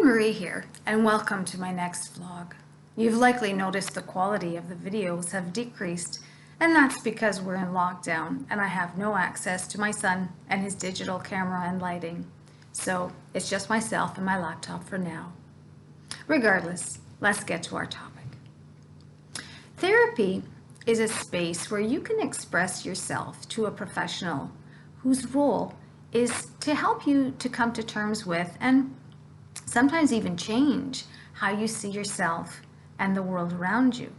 Marie here, and welcome to my next vlog. You've likely noticed the quality of the videos have decreased, and that's because we're in lockdown and I have no access to my son and his digital camera and lighting. So it's just myself and my laptop for now. Regardless, let's get to our topic. Therapy is a space where you can express yourself to a professional whose role is to help you to come to terms with and sometimes even change how you see yourself and the world around you.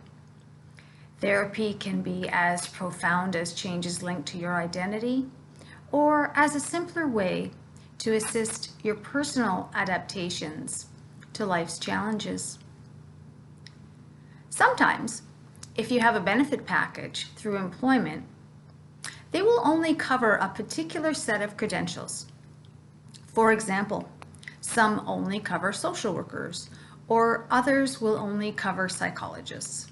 Therapy can be as profound as changes linked to your identity, or as a simpler way to assist your personal adaptations to life's challenges. Sometimes, if you have a benefit package through employment, they will only cover a particular set of credentials. For example, some only cover social workers, or others will only cover psychologists.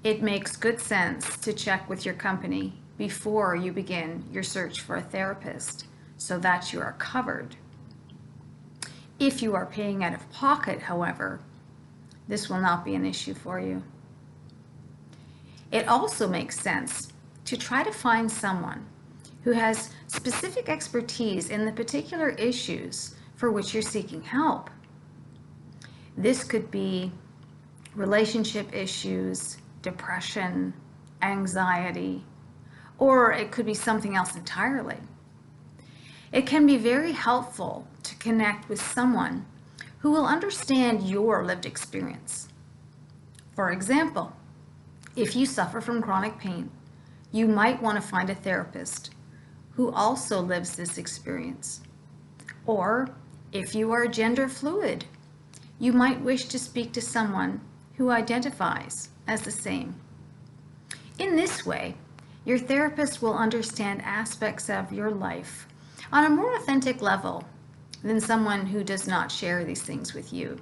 It makes good sense to check with your company before you begin your search for a therapist so that you are covered. If you are paying out of pocket, however, this will not be an issue for you. It also makes sense to try to find someone who has specific expertise in the particular issues for which you're seeking help. This could be relationship issues, depression, anxiety, or it could be something else entirely. It can be very helpful to connect with someone who will understand your lived experience. For example, if you suffer from chronic pain, you might want to find a therapist who also lives this experience. Or if you are gender fluid, you might wish to speak to someone who identifies as the same. In this way, your therapist will understand aspects of your life on a more authentic level than someone who does not share these things with you.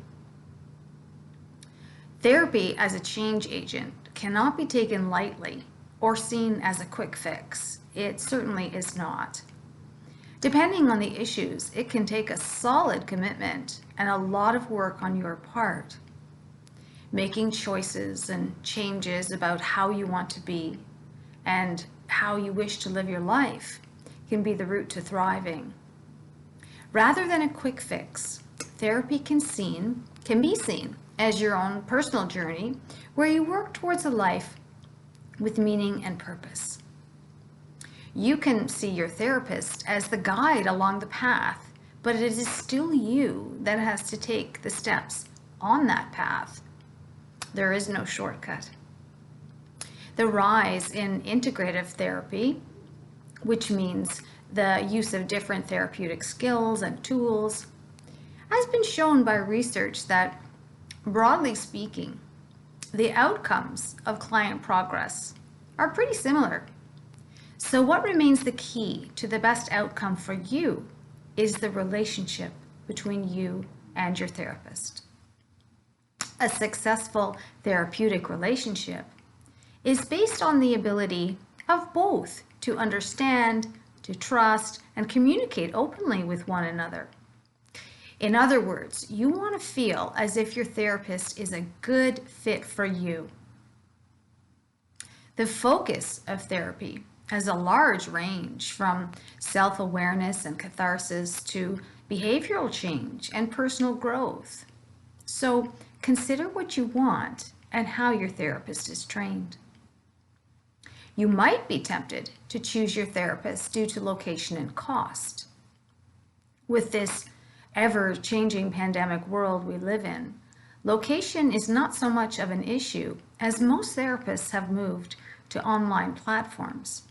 Therapy as a change agent cannot be taken lightly or seen as a quick fix. It certainly is not. Depending on the issues, it can take a solid commitment and a lot of work on your part. Making choices and changes about how you want to be and how you wish to live your life can be the route to thriving. Rather than a quick fix, therapy can be seen as your own personal journey where you work towards a life with meaning and purpose. You can see your therapist as the guide along the path, but it is still you that has to take the steps on that path. There is no shortcut. The rise in integrative therapy, which means the use of different therapeutic skills and tools, has been shown by research that, broadly speaking, the outcomes of client progress are pretty similar. So what remains the key to the best outcome for you is the relationship between you and your therapist. A successful therapeutic relationship is based on the ability of both to understand, to trust, and communicate openly with one another. In other words, you want to feel as if your therapist is a good fit for you. The focus of therapy has a large range from self-awareness and catharsis to behavioral change and personal growth. So consider what you want and how your therapist is trained. You might be tempted to choose your therapist due to location and cost. With this ever-changing pandemic world we live in, location is not so much of an issue as most therapists have moved to online platforms.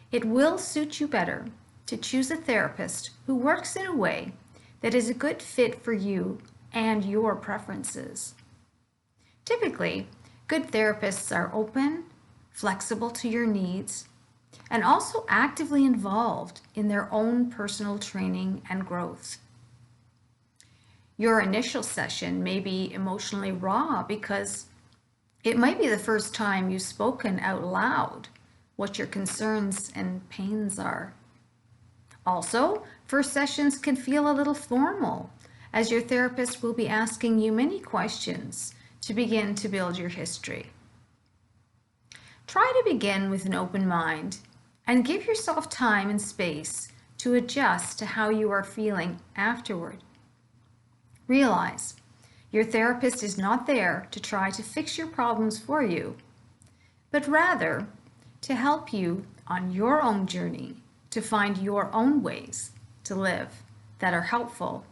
It will suit you better to choose a therapist who works in a way that is a good fit for you and your preferences. Typically, good therapists are open, flexible to your needs, and also actively involved in their own personal training and growth. Your initial session may be emotionally raw because it might be the first time you've spoken out loud what your concerns and pains are. Also, first sessions can feel a little formal as your therapist will be asking you many questions to begin to build your history. Try to begin with an open mind and give yourself time and space to adjust to how you are feeling afterward. Realize your therapist is not there to try to fix your problems for you, but rather to help you on your own journey to find your own ways to live that are helpful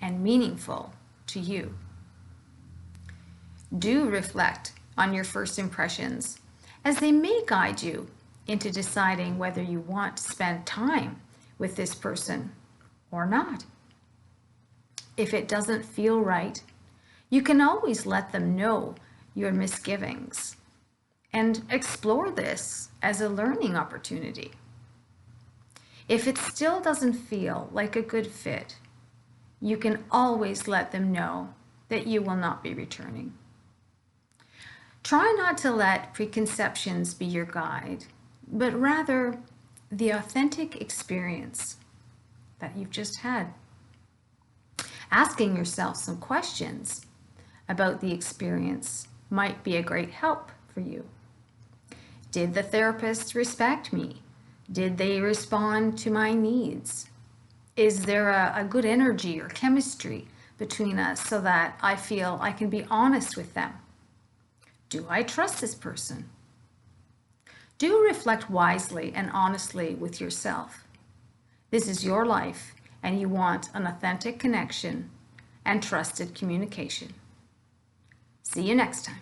and meaningful to you. Do reflect on your first impressions, as they may guide you into deciding whether you want to spend time with this person or not. If it doesn't feel right, you can always let them know your misgivings and explore this as a learning opportunity. If it still doesn't feel like a good fit, you can always let them know that you will not be returning. Try not to let preconceptions be your guide, but rather the authentic experience that you've just had. Asking yourself some questions about the experience might be a great help for you. Did the therapist respect me? Did they respond to my needs? Is there a good energy or chemistry between us so that I feel I can be honest with them? Do I trust this person? Do reflect wisely and honestly with yourself. This is your life, and you want an authentic connection and trusted communication. See you next time.